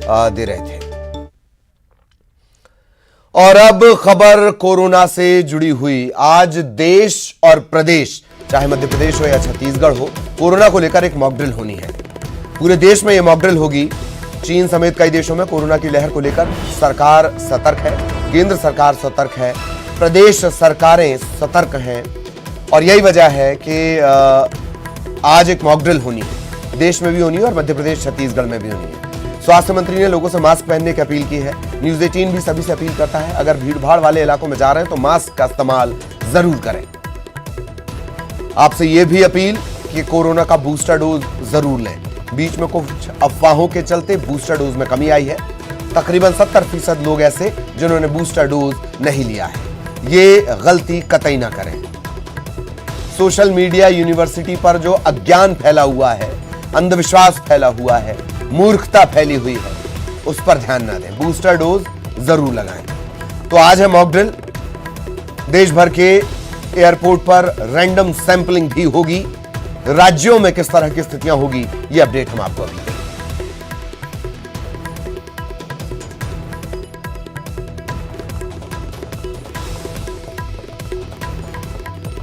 दे रहे थे। और अब खबर कोरोना से जुड़ी हुई। आज देश और प्रदेश, चाहे मध्य प्रदेश हो या छत्तीसगढ़ हो, कोरोना को लेकर एक मॉकड्रिल होनी है। पूरे देश में यह मॉकड्रिल होगी। चीन समेत कई देशों में कोरोना की लहर को लेकर सरकार सतर्क है, केंद्र सरकार सतर्क है, प्रदेश सरकारें सतर्क हैं और यही वजह है कि आज एक मॉकड्रिल होनी है। देश में भी होनी है और मध्य प्रदेश छत्तीसगढ़ में भी होनी है। स्वास्थ्य मंत्री ने लोगों से मास्क पहनने की अपील की है। न्यूज 18 भी सभी से अपील करता है, अगर भीड़भाड़ वाले इलाकों में जा रहे हैं तो मास्क का इस्तेमाल जरूर करें। आपसे यह भी अपील कि कोरोना का बूस्टर डोज जरूर लें। बीच में कुछ अफवाहों के चलते बूस्टर डोज में कमी आई है। तकरीबन 70% लोग ऐसे जिन्होंने बूस्टर डोज नहीं लिया है। ये गलती कतई ना करें। सोशल मीडिया यूनिवर्सिटी पर जो अज्ञान फैला हुआ है, अंधविश्वास फैला हुआ है, मूर्खता फैली हुई है, उस पर ध्यान ना दें। बूस्टर डोज जरूर लगाएं। तो आज है मॉकड्रिल। देश भर के एयरपोर्ट पर रैंडम सैंपलिंग भी होगी। राज्यों में किस तरह की स्थितियां होगी, ये अपडेट हम आपको अभी दें।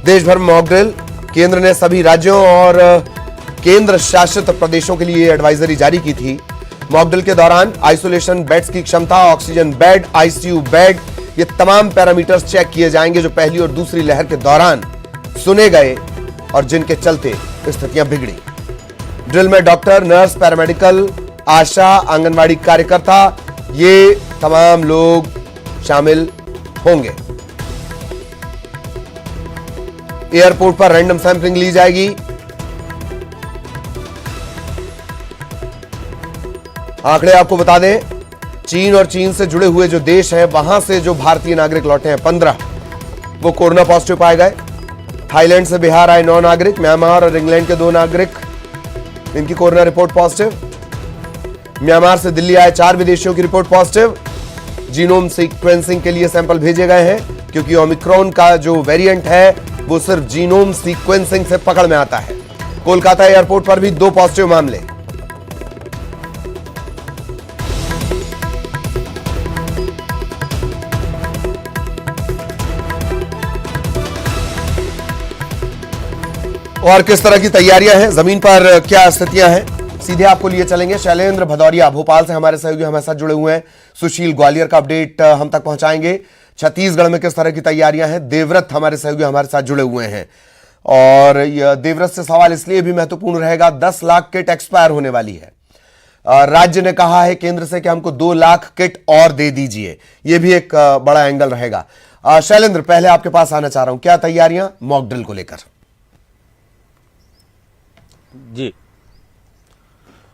देश भर में मॉकड्रिल। केंद्र ने सभी राज्यों और केंद्र शासित प्रदेशों के लिए एडवाइजरी जारी की थी। मॉकड्रिल के दौरान आइसोलेशन बेड्स की क्षमता, ऑक्सीजन बेड, आईसीयू बेड, ये तमाम पैरामीटर्स चेक किए जाएंगे जो पहली और दूसरी लहर के दौरान सुने गए और जिनके चलते स्थितियां बिगड़ी। ड्रिल में डॉक्टर, नर्स, पैरामेडिकल, आशा, आंगनवाड़ी कार्यकर्ता, ये तमाम लोग शामिल होंगे। एयरपोर्ट पर रैंडम सैंपलिंग ली जाएगी। आंकड़े आपको बता दें, चीन और चीन से जुड़े हुए जो देश हैं, वहां से जो भारतीय नागरिक लौटे हैं 15, वो कोरोना पॉजिटिव पाए गए। थाईलैंड से बिहार आए 9 नागरिक, म्यांमार और इंग्लैंड के 2 नागरिक, इनकी कोरोना रिपोर्ट पॉजिटिव। म्यांमार से दिल्ली आए 4 विदेशियों की रिपोर्ट पॉजिटिव। जीनोम सीक्वेंसिंग के लिए सैंपल भेजे गए हैं क्योंकि ओमिक्रॉन का जो वेरिएंट है वो सिर्फ जीनोम सीक्वेंसिंग से पकड़ में आता है। कोलकाता एयरपोर्ट पर भी 2 पॉजिटिव मामले। और किस तरह की तैयारियां हैं, जमीन पर क्या स्थितियां हैं, सीधे आपको लिए चलेंगे। शैलेंद्र भदौरिया भोपाल से हमारे सहयोगी हमारे साथ जुड़े हुए हैं। सुशील ग्वालियर का अपडेट हम तक पहुंचाएंगे। छत्तीसगढ़ में किस तरह की तैयारियां हैं, देवव्रत हमारे सहयोगी हमारे साथ जुड़े हुए हैं। और देवव्रत से सवाल इसलिए भी महत्वपूर्ण रहेगा, 10 लाख किट एक्सपायर होने वाली है। राज्य ने कहा है केंद्र से कि हमको 2 लाख किट और दे दीजिए। यह भी एक बड़ा एंगल रहेगा। शैलेंद्र, पहले आपके पास आना चाह रहा हूं, क्या तैयारियां मॉकड्रिल को लेकर? जी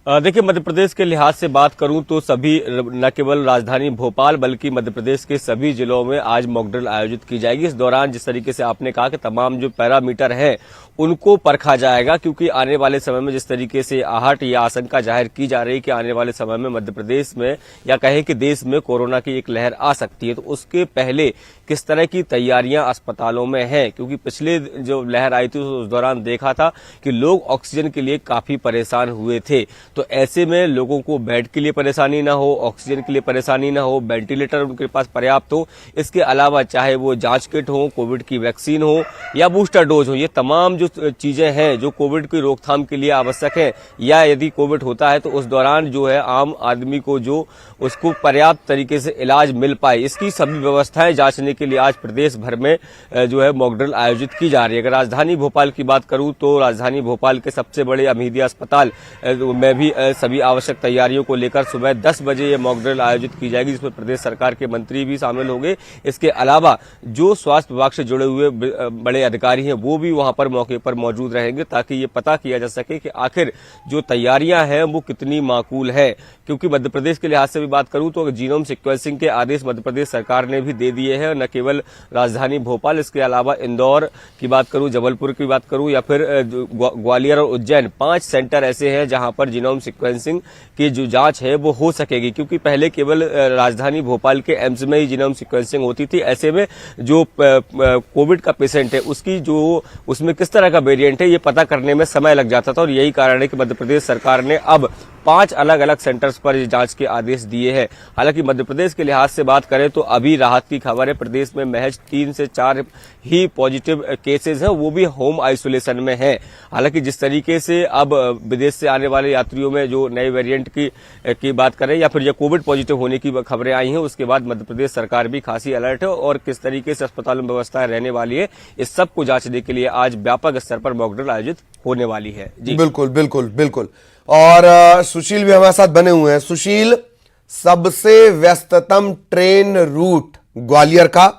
देखिए, मध्य प्रदेश के लिहाज से बात करूं तो सभी, न केवल राजधानी भोपाल बल्कि मध्य प्रदेश के सभी जिलों में आज मॉकड्रिल आयोजित की जाएगी। इस दौरान जिस तरीके से आपने कहा कि तमाम जो पैरामीटर हैं उनको परखा जाएगा, क्योंकि आने वाले समय में जिस तरीके से आहट या आशंका जाहिर की जा रही है कि आने वाले समय में मध्य प्रदेश में या कहें कि देश में कोरोना की एक लहर आ सकती है, तो उसके पहले किस तरह की तैयारियां अस्पतालों में हैं, क्योंकि पिछले जो लहर आई थी उस दौरान देखा था कि लोग ऑक्सीजन के लिए काफी परेशान हुए थे। तो ऐसे में लोगों को बेड के लिए परेशानी ना हो, ऑक्सीजन के लिए परेशानी ना हो, वेंटिलेटर उनके पास पर्याप्त हो। इसके अलावा चाहे वो जांच किट हो, कोविड की वैक्सीन हो या बूस्टर डोज हो, ये तमाम जो चीजें हैं जो कोविड की रोकथाम के लिए आवश्यक है, या यदि कोविड होता है तो उस दौरान जो है आम आदमी को जो उसको पर्याप्त तरीके से इलाज मिल पाए, इसकी सभी व्यवस्थाएं जांचने के लिए आज प्रदेश भर में जो है मॉकड्रिल आयोजित की जा रही है। अगर राजधानी भोपाल की बात करूं तो राजधानी भोपाल के सबसे बड़े अमीदिया अस्पताल में भी सभी आवश्यक तैयारियों को लेकर सुबह 10 बजे ये मॉकड्रिल आयोजित की जाएगी, जिसमें प्रदेश सरकार के मंत्री भी शामिल होंगे। इसके अलावा जो स्वास्थ्य विभाग से जुड़े हुए बड़े अधिकारी हैं वो भी वहां पर मौके पर मौजूद रहेंगे, ताकि ये पता किया जा सके कि आखिर जो तैयारियां हैं वो कितनी माकूल है। क्योंकि मध्य प्रदेश के लिहाज से भी बात करूं तो जीनोम सीक्वेंसिंग के आदेश मध्य प्रदेश सरकार ने भी दे दिए हैं। न केवल राजधानी भोपाल, इसके अलावा इंदौर की बात करूं, जबलपुर की बात करूं या फिर ग्वालियर और उज्जैन, 5 सेंटर ऐसे हैं जहां पर जीनोम सीक्वेंसिंग की जो जांच है वो हो सकेगी। क्योंकि पहले केवल राजधानी भोपाल के एम्स में ही जीनोम सीक्वेंसिंग होती थी। ऐसे में जो कोविड का पेशेंट है उसकी जो उसमें किस तरह का वेरिएंट है ये पता करने में समय लग जाता था, और यही कारण है कि मध्य प्रदेश सरकार ने अब 5 अलग अलग सेंटर्स पर इस जांच के आदेश दिए हैं। हालांकि मध्य प्रदेश के लिहाज से बात करें तो अभी राहत की खबर है। प्रदेश में महज 3 से 4 ही पॉजिटिव केसेस हैं, वो भी होम आइसोलेशन में है। हालांकि जिस तरीके से अब विदेश से आने वाले यात्रियों में जो नए वेरिएंट की बात करें या फिर जो कोविड पॉजिटिव होने की खबरें आई हैं, उसके बाद मध्य प्रदेश सरकार भी खासी अलर्ट है और किस तरीके से अस्पतालों में व्यवस्थाएं रहने वाली है, इस सब को जांचने के लिए आज व्यापक स्तर पर मॉकड्रिल आयोजित होने वाली है। जी बिल्कुल बिल्कुल बिल्कुल। और सुशील भी हमारे साथ बने हुए हैं। सुशील, सबसे व्यस्ततम ट्रेन रूट ग्वालियर का,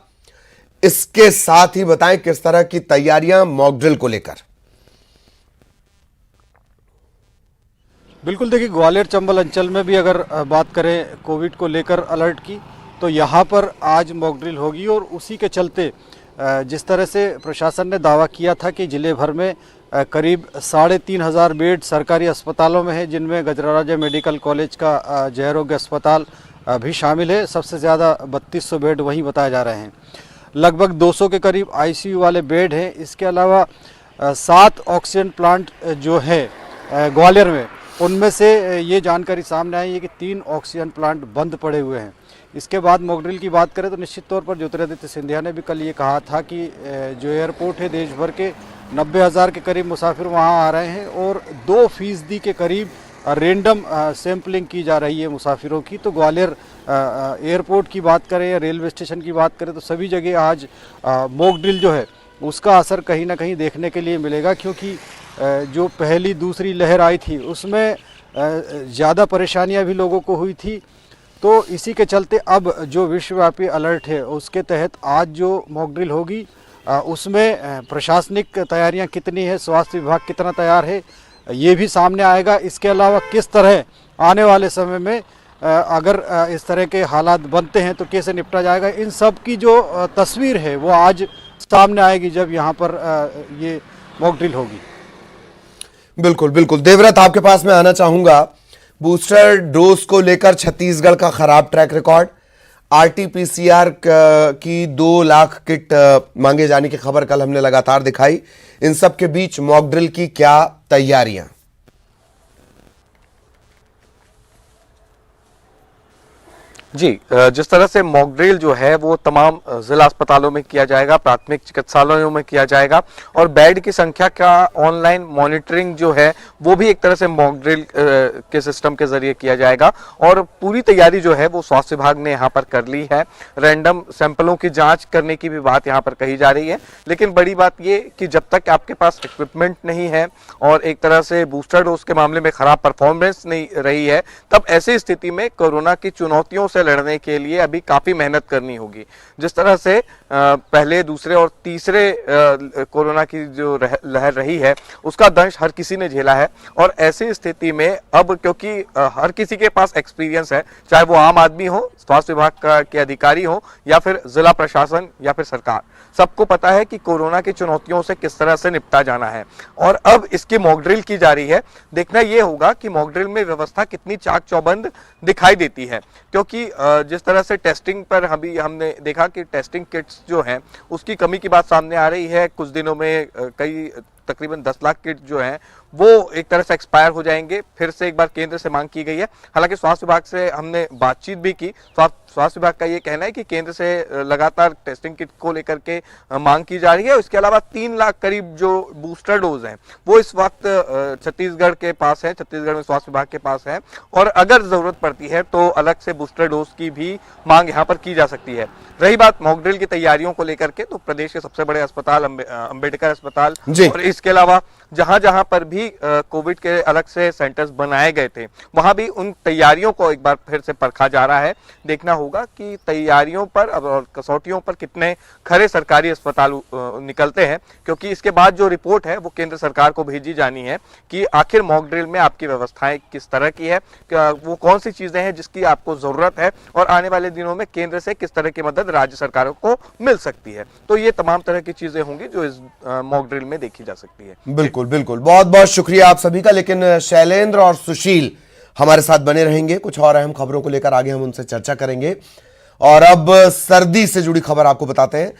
इसके साथ ही बताएं किस तरह की तैयारियां मॉकड्रिल को लेकर। बिल्कुल, देखिए ग्वालियर चंबल अंचल में भी अगर बात करें कोविड को लेकर अलर्ट की, तो यहाँ पर आज मॉकड्रिल होगी और उसी के चलते जिस तरह से प्रशासन ने दावा किया था कि जिले भर में करीब 3,500 बेड सरकारी अस्पतालों में है, जिनमें गजराराजा मेडिकल कॉलेज का जयरोग्य अस्पताल भी शामिल है। सबसे ज़्यादा 3200 बेड वहीं बताए जा रहे हैं। लगभग 200 के करीब आईसीयू वाले बेड हैं। इसके अलावा 7 ऑक्सीजन प्लांट जो है ग्वालियर में, उनमें से ये जानकारी सामने आई है कि 3 ऑक्सीजन प्लांट बंद पड़े हुए हैं। इसके बाद मॉकड्रिल की बात करें तो निश्चित तौर पर ज्योतिरादित्य सिंधिया ने भी कल ये कहा था कि जो एयरपोर्ट है देश भर के 90,000 के करीब मुसाफिर वहाँ आ रहे हैं और 2% के करीब रेंडम सैंपलिंग की जा रही है मुसाफिरों की। तो ग्वालियर एयरपोर्ट की बात करें या रेलवे स्टेशन की बात करें तो सभी जगह आज मॉकड्रिल जो है उसका असर कहीं ना कहीं देखने के लिए मिलेगा, क्योंकि जो पहली दूसरी लहर आई थी उसमें ज़्यादा परेशानियां भी लोगों को हुई थी। तो इसी के चलते अब जो विश्वव्यापी अलर्ट है उसके तहत आज जो मॉकड्रिल होगी उसमें प्रशासनिक तैयारियां कितनी है, स्वास्थ्य विभाग कितना तैयार है, ये भी सामने आएगा। इसके अलावा किस तरह आने वाले समय में अगर इस तरह के हालात बनते हैं तो कैसे निपटा जाएगा, इन सब की जो तस्वीर है वो आज सामने आएगी जब यहाँ पर ये मॉकड्रिल होगी। बिल्कुल बिल्कुल। देवव्रत, आपके पास मैं आना चाहूंगा। बूस्टर डोज को लेकर छत्तीसगढ़ का खराब ट्रैक रिकॉर्ड, आरटीपीसीआर की 2 लाख किट मांगे जाने की खबर कल हमने लगातार दिखाई। इन सब के बीच मॉकड्रिल की क्या तैयारियां? जी, जिस तरह से मॉकड्रिल जो है वो तमाम जिला अस्पतालों में किया जाएगा, प्राथमिक चिकित्सालयों में किया जाएगा और बेड की संख्या का ऑनलाइन मॉनिटरिंग जो है वो भी एक तरह से मॉकड्रिल के सिस्टम के जरिए किया जाएगा। और पूरी तैयारी जो है वो स्वास्थ्य विभाग ने यहाँ पर कर ली है। रैंडम सैंपलों की जांच करने की भी बात यहाँ पर कही जा रही है, लेकिन बड़ी बात ये कि जब तक आपके पास इक्विपमेंट नहीं है और एक तरह से बूस्टर डोज के मामले में खराब परफॉर्मेंस नहीं रही है, तब ऐसी स्थिति में कोरोना की चुनौतियों से लड़ने के लिए अभी काफी मेहनत करनी होगी। जिस तरह से पहले, दूसरे और तीसरे कोरोना की जो लहर रही है उसका दंश हर किसी ने झेला है और ऐसी स्थिति में अब क्योंकि हर किसी के पास एक्सपीरियंस है, चाहे वो आम आदमी हो, स्वास्थ्य विभाग के अधिकारी हो या फिर जिला प्रशासन या फिर सरकार, सबको पता है कि कोरोना की चुनौतियों से किस तरह से निपटा जाना है। और अब इसकी मॉकड्रिल की जा रही है। देखना यह होगा कि मॉकड्रिल में व्यवस्था कितनी चाक चौबंद दिखाई देती है, क्योंकि जिस तरह से टेस्टिंग पर अभी हमने देखा कि टेस्टिंग किट्स जो हैं उसकी कमी की बात सामने आ रही है। कुछ दिनों में कई तकरीबन 10 लाख किट जो हैं वो एक तरह से एक्सपायर हो जाएंगे। फिर से एक बार केंद्र से मांग की गई है। हालांकि स्वास्थ्य विभाग से हमने बातचीत भी की। स्वास्थ्य विभाग का ये कहना है कि केंद्र से लगातार टेस्टिंग किट को लेकर के मांग की जा रही है। इसके अलावा 3 लाख करीब जो बूस्टर डोज हैं वो इस वक्त छत्तीसगढ़ के पास है, छत्तीसगढ़ में स्वास्थ्य विभाग के पास है और अगर जरूरत पड़ती है तो अलग से बूस्टर डोज की भी मांग यहाँ पर की जा सकती है। रही बात मॉकड्रिल की तैयारियों को लेकर के, तो प्रदेश के सबसे बड़े अस्पताल अंबेडकर अस्पताल और इसके अलावा जहां जहां पर भी कोविड के अलग से सेंटर्स बनाए गए थे वहां भी उन तैयारियों को एक बार फिर से परखा जा रहा है। देखना होगा कि तैयारियों पर और कसौटियों पर कितने खरे सरकारी अस्पताल निकलते हैं, क्योंकि इसके बाद जो रिपोर्ट है वो केंद्र सरकार को भेजी जानी है कि आखिर मॉकड्रिल में आपकी व्यवस्थाएं किस तरह की है, वो कौन सी चीजें हैं जिसकी आपको जरूरत है और आने वाले दिनों में केंद्र से किस तरह की मदद राज्य सरकारों को मिल सकती है। तो ये तमाम तरह की चीजें होंगी जो इस मॉकड्रिल में देखी जा सकती है। बिल्कुल बिल्कुल, बहुत बहुत शुक्रिया आप सभी का। लेकिन शैलेंद्र और सुशील हमारे साथ बने रहेंगे, कुछ और अहम खबरों को लेकर आगे हम उनसे चर्चा करेंगे। और अब सर्दी से जुड़ी खबर आपको बताते हैं।